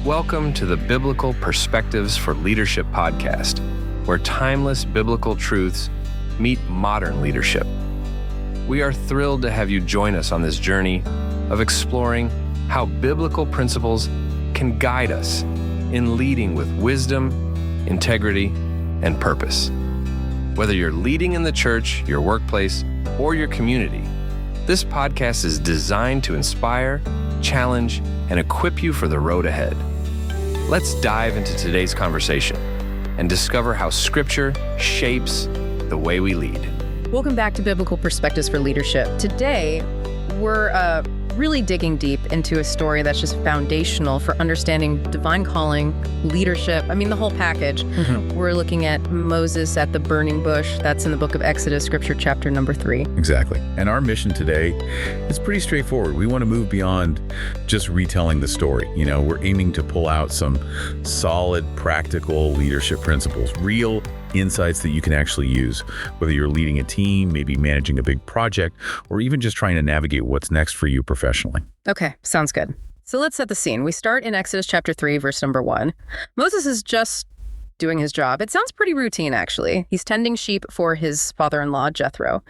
Welcome to the Biblical Perspectives for Leadership podcast, where timeless biblical truths meet modern leadership. We are thrilled to have you join us on this journey of exploring how biblical principles can guide us in leading with wisdom, integrity, and purpose. Whether you're leading in the church, your workplace, or your community, this podcast is designed to inspire, challenge, and equip you for the road ahead. Let's dive into today's conversation and discover how Scripture shapes the way we lead. Welcome back to Biblical Perspectives for Leadership. Today, we're really digging deep into a story that's just foundational for understanding divine calling, leadership, the whole package. We're looking at Moses at the burning bush. That's in the book of Exodus, Scripture chapter number 3. Exactly. And our mission today is pretty straightforward. We want to move beyond just retelling the story. We're aiming to pull out some solid, practical leadership principles, real insights that you can actually use, whether you're leading a team, maybe managing a big project, or even just trying to navigate what's next for you professionally. Okay, sounds good. So let's set the scene. We start in Exodus chapter 3, verse number 1. Moses is just doing his job. It sounds pretty routine, actually. He's tending sheep for his father-in-law, Jethro,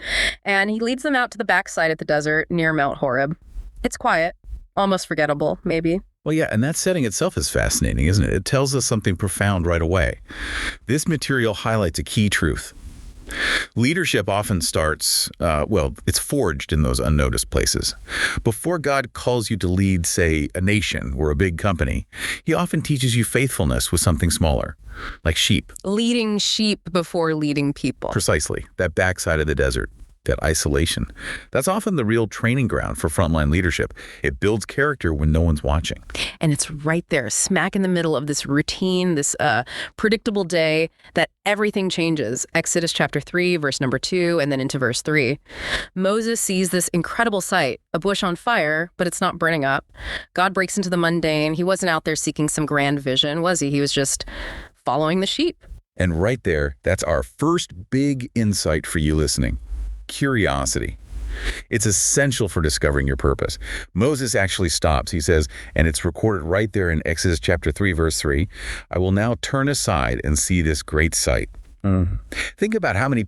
and he leads them out to the backside of the desert near Mount Horeb. It's quiet, almost forgettable, maybe. Well, yeah, and that setting itself is fascinating, isn't it? It tells us something profound right away. This material highlights a key truth. Leadership often starts, it's forged in those unnoticed places. Before God calls you to lead, say, a nation or a big company, he often teaches you faithfulness with something smaller, like sheep. Leading sheep before leading people. Precisely, that backside of the desert. That isolation. That's often the real training ground for frontline leadership. It builds character when no one's watching. And it's right there, smack in the middle of this routine, this predictable day, that everything changes. Exodus chapter 3, verse number 2, and then into verse 3. Moses sees this incredible sight, a bush on fire, but it's not burning up. God breaks into the mundane. He wasn't out there seeking some grand vision, was he? He was just following the sheep. And right there, that's our first big insight for you listening. Curiosity. It's essential for discovering your purpose. Moses actually stops. He says, and it's recorded right there in Exodus chapter 3, verse 3, I will now turn aside and see this great sight. Think about how many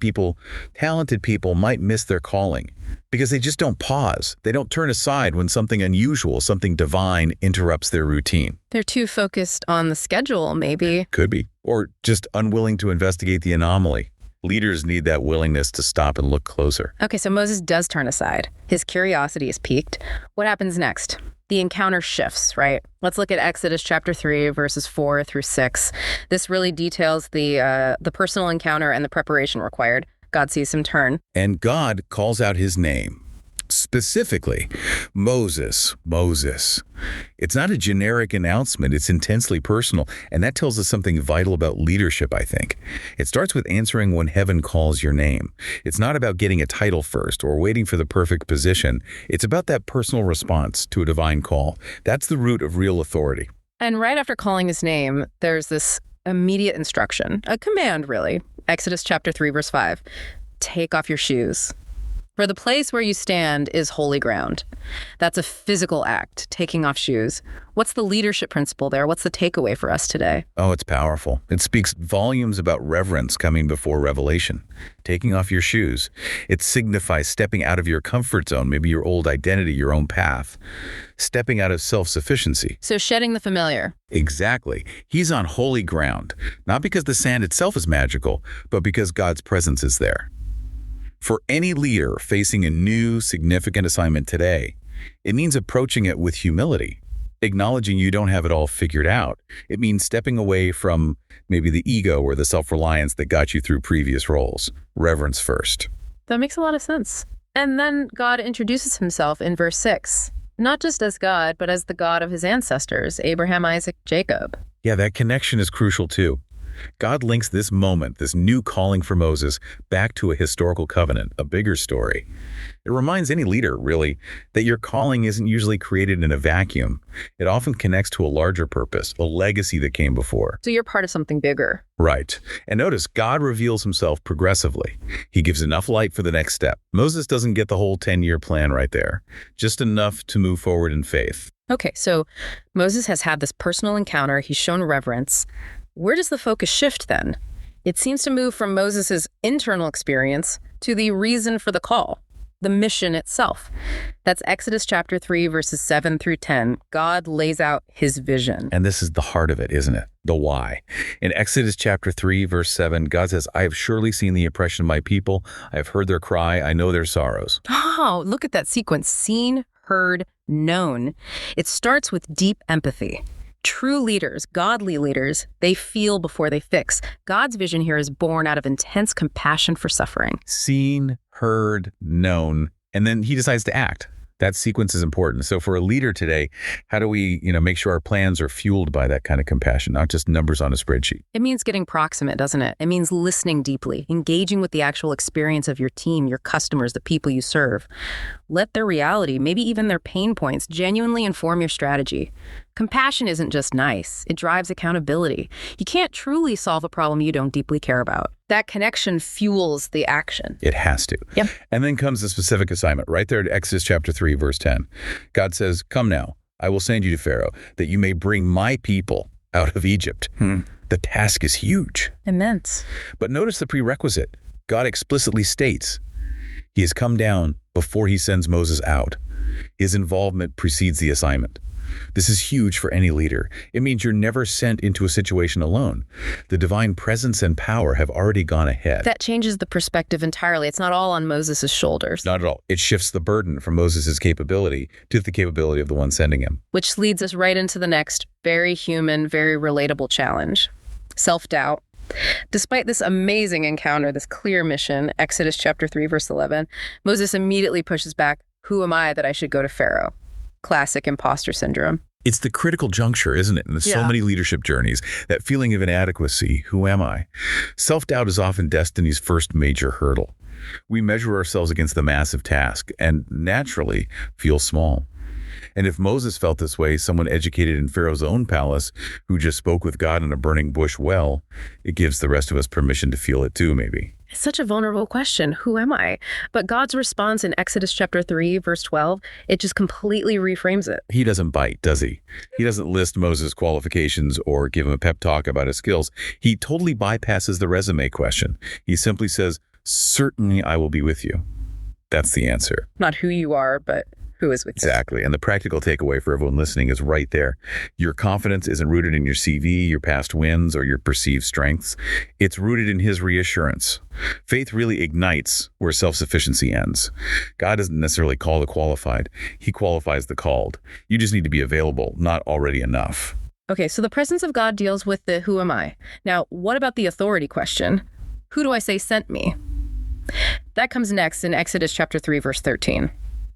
talented people might miss their calling because they just don't pause. They don't turn aside when something unusual, something divine interrupts their routine. They're too focused on the schedule, maybe. Could be. Or just unwilling to investigate the anomaly. Leaders need that willingness to stop and look closer. Okay, so Moses does turn aside. His curiosity is piqued. What happens next? The encounter shifts, right? Let's look at Exodus chapter 3, verses 4 through 6. This really details the personal encounter and the preparation required. God sees him turn. And God calls out his name. Specifically, Moses, Moses. It's not a generic announcement. It's intensely personal. And that tells us something vital about leadership, I think. It starts with answering when heaven calls your name. It's not about getting a title first or waiting for the perfect position. It's about that personal response to a divine call. That's the root of real authority. And right after calling his name, there's this immediate instruction, a command, really. Exodus chapter 3, verse 5. Take off your shoes. For the place where you stand is holy ground. That's a physical act, taking off shoes. What's the leadership principle there? What's the takeaway for us today? Oh, it's powerful. It speaks volumes about reverence coming before revelation. Taking off your shoes. It signifies stepping out of your comfort zone, maybe your old identity, your own path. Stepping out of self-sufficiency. So shedding the familiar. Exactly. He's on holy ground, not because the sand itself is magical, but because God's presence is there. For any leader facing a new, significant assignment today, it means approaching it with humility, acknowledging you don't have it all figured out. It means stepping away from maybe the ego or the self-reliance that got you through previous roles. Reverence first. That makes a lot of sense. And then God introduces himself in verse 6, not just as God, but as the God of his ancestors, Abraham, Isaac, Jacob. Yeah, that connection is crucial too. God links this moment, this new calling for Moses, back to a historical covenant, a bigger story. It reminds any leader, really, that your calling isn't usually created in a vacuum. It often connects to a larger purpose, a legacy that came before. So you're part of something bigger. Right. And notice, God reveals himself progressively. He gives enough light for the next step. Moses doesn't get the whole 10-year plan right there, just enough to move forward in faith. Okay, so Moses has had this personal encounter. He's shown reverence. Where does the focus shift then? It seems to move from Moses' internal experience to the reason for the call, the mission itself. That's Exodus chapter 3, verses 7 through 10. God lays out his vision. And this is the heart of it, isn't it? The why. In Exodus chapter 3, verse 7, God says, I have surely seen the oppression of my people. I have heard their cry. I know their sorrows. Oh, look at that sequence. Seen, heard, known. It starts with deep empathy. True leaders, godly leaders, they feel before they fix. God's vision here is born out of intense compassion for suffering. Seen, heard, known, and then he decides to act. That sequence is important. So for a leader today, how do we, make sure our plans are fueled by that kind of compassion, not just numbers on a spreadsheet? It means getting proximate, doesn't it? It means listening deeply, engaging with the actual experience of your team, your customers, the people you serve. Let their reality, maybe even their pain points, genuinely inform your strategy. Compassion isn't just nice. It drives accountability. You can't truly solve a problem you don't deeply care about. That connection fuels the action. It has to. Yep. And then comes the specific assignment right there at Exodus chapter 3, verse 10. God says, come now, I will send you to Pharaoh, that you may bring my people out of Egypt. The task is huge. Immense. But notice the prerequisite. God explicitly states he has come down before he sends Moses out. His involvement precedes the assignment. This is huge for any leader. It means you're never sent into a situation alone. The divine presence and power have already gone ahead. That changes the perspective entirely. It's not all on Moses' shoulders. Not at all. It shifts the burden from Moses' capability to the capability of the one sending him. Which leads us right into the next very human, very relatable challenge. Self-doubt. Despite this amazing encounter, this clear mission, Exodus chapter 3, verse 11, Moses immediately pushes back, who am I that I should go to Pharaoh? Classic imposter syndrome. It's the critical juncture, isn't it? And there's so many leadership journeys, that feeling of inadequacy. Who am I? Self-doubt is often destiny's first major hurdle. We measure ourselves against the massive task and naturally feel small. And if Moses felt this way, someone educated in Pharaoh's own palace who just spoke with God in a burning bush well, it gives the rest of us permission to feel it too, maybe. It's such a vulnerable question. Who am I? But God's response in Exodus chapter 3, verse 12, it just completely reframes it. He doesn't bite, does he? He doesn't list Moses' qualifications or give him a pep talk about his skills. He totally bypasses the resume question. He simply says, certainly I will be with you. That's the answer. Not who you are, but who is with you. Exactly. And the practical takeaway for everyone listening is right there. Your confidence isn't rooted in your CV, your past wins, or your perceived strengths. It's rooted in his reassurance. Faith really ignites where self-sufficiency ends. God doesn't necessarily call the qualified. He qualifies the called. You just need to be available, not already enough. Okay, so the presence of God deals with the who am I? Now, what about the authority question? Who do I say sent me? That comes next in Exodus chapter 3, verse 13.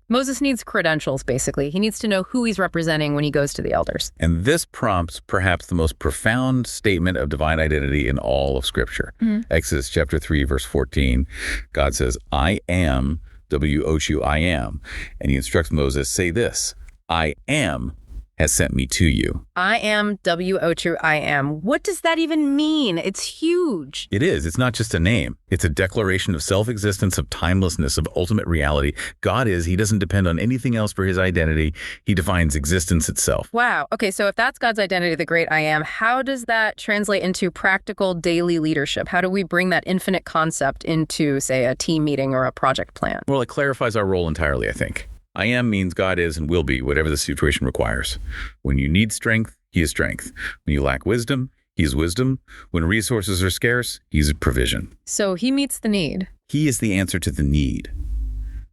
Moses needs credentials, basically. He needs to know who he's representing when he goes to the elders. And this prompts perhaps the most profound statement of divine identity in all of Scripture. Exodus chapter 3, verse 14, God says, I am, W-O-U, I am. And he instructs Moses, say this, I am has sent me to you. I am, W-O-U, I am. What does that even mean? It's huge. It is. It's not just a name. It's a declaration of self-existence, of timelessness, of ultimate reality. God is. He doesn't depend on anything else for his identity. He defines existence itself. Wow. Okay, so if that's God's identity, the great I am, how does that translate into practical daily leadership? How do we bring that infinite concept into, say, a team meeting or a project plan? Well, it clarifies our role entirely, I think. I am means God is and will be whatever the situation requires. When you need strength, he is strength. When you lack wisdom, he is wisdom. When resources are scarce, he's provision. So he meets the need. He is the answer to the need.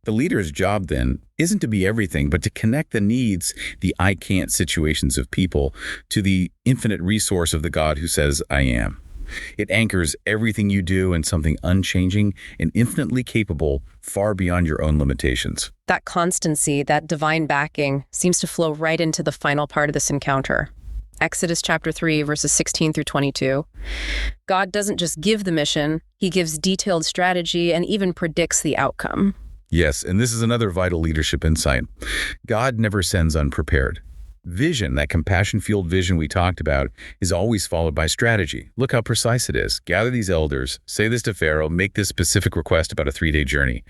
The leader's job, then, isn't to be everything, but to connect the needs, the I can't situations of people, to the infinite resource of the God who says, I am. It anchors everything you do in something unchanging and infinitely capable, far beyond your own limitations. That constancy, that divine backing, seems to flow right into the final part of this encounter. Exodus chapter 3, verses 16 through 22. God doesn't just give the mission, he gives detailed strategy and even predicts the outcome. Yes, and this is another vital leadership insight. God never sends unprepared. Vision, that compassion-fueled vision we talked about, is always followed by strategy. Look how precise it is. Gather these elders, say this to Pharaoh, make this specific request about a 3-day journey.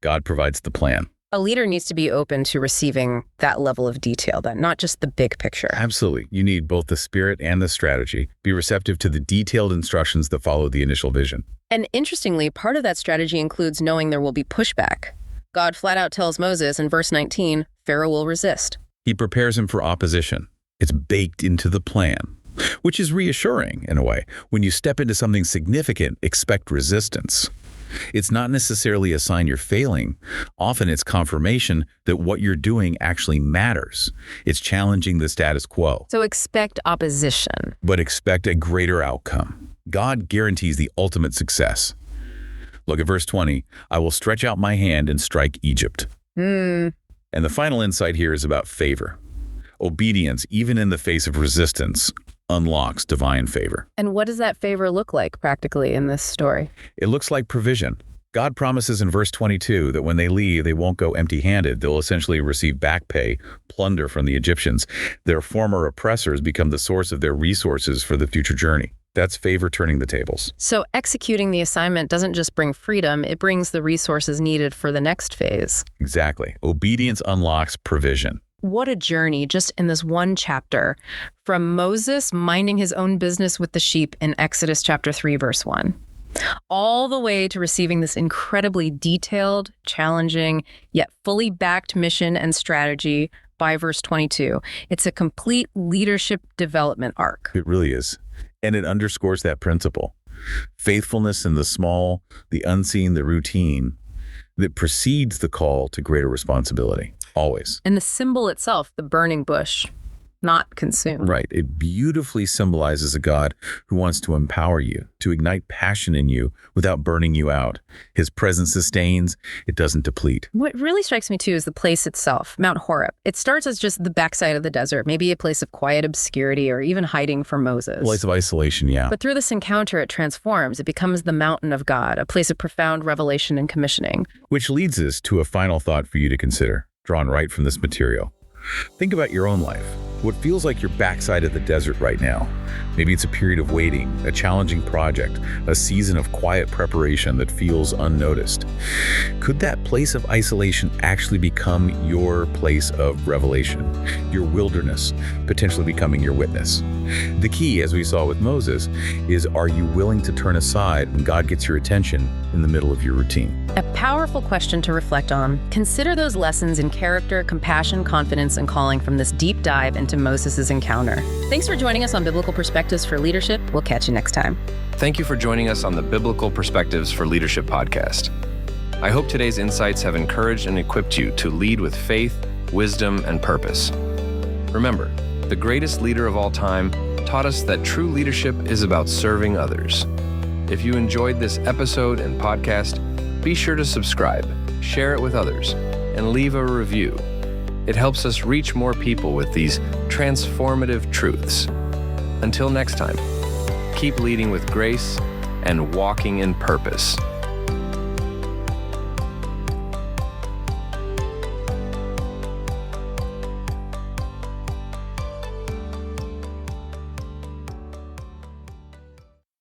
God provides the plan. A leader needs to be open to receiving that level of detail, that not just the big picture. Absolutely. You need both the spirit and the strategy. Be receptive to the detailed instructions that follow the initial vision. And interestingly, part of that strategy includes knowing there will be pushback. God flat out tells Moses in verse 19, Pharaoh will resist. He prepares him for opposition. It's baked into the plan, which is reassuring in a way. When you step into something significant, expect resistance. It's not necessarily a sign you're failing. Often it's confirmation that what you're doing actually matters. It's challenging the status quo. So expect opposition. But expect a greater outcome. God guarantees the ultimate success. Look at verse 20. I will stretch out my hand and strike Egypt. And the final insight here is about favor. Obedience, even in the face of resistance, unlocks divine favor. And what does that favor look like practically in this story? It looks like provision. God promises in verse 22 that when they leave, they won't go empty-handed. They'll essentially receive back pay, plunder from the Egyptians. Their former oppressors become the source of their resources for the future journey. That's favor turning the tables. So executing the assignment doesn't just bring freedom, it brings the resources needed for the next phase. Exactly. Obedience unlocks provision. What a journey just in this one chapter, from Moses minding his own business with the sheep in Exodus chapter 3, verse 1, all the way to receiving this incredibly detailed, challenging, yet fully backed mission and strategy by verse 22. It's a complete leadership development arc. It really is. And it underscores that principle. Faithfulness in the small, the unseen, the routine, that precedes the call to greater responsibility. Always. And the symbol itself, the burning bush, not consumed. Right. It beautifully symbolizes a God who wants to empower you, to ignite passion in you without burning you out. His presence sustains, it doesn't deplete. What really strikes me, too, is the place itself, Mount Horeb. It starts as just the backside of the desert, maybe a place of quiet obscurity or even hiding from Moses. A place of isolation, yeah. But through this encounter, it transforms. It becomes the mountain of God, a place of profound revelation and commissioning. Which leads us to a final thought for you to consider, drawn right from this material. Think about your own life. What feels like your backside of the desert right now? Maybe it's a period of waiting, a challenging project, a season of quiet preparation that feels unnoticed. Could that place of isolation actually become your place of revelation, your wilderness, potentially becoming your witness? The key, as we saw with Moses, is are you willing to turn aside when God gets your attention in the middle of your routine? A powerful question to reflect on. Consider those lessons in character, compassion, confidence, and calling from this deep dive into Moses' encounter. Thanks for joining us on Biblical Perspectives for Leadership. We'll catch you next time. Thank you for joining us on the Biblical Perspectives for Leadership podcast. I hope today's insights have encouraged and equipped you to lead with faith, wisdom, and purpose. Remember, the greatest leader of all time taught us that true leadership is about serving others. If you enjoyed this episode and podcast, be sure to subscribe, share it with others, and leave a review. It helps us reach more people with these transformative truths. Until next time, keep leading with grace and walking in purpose.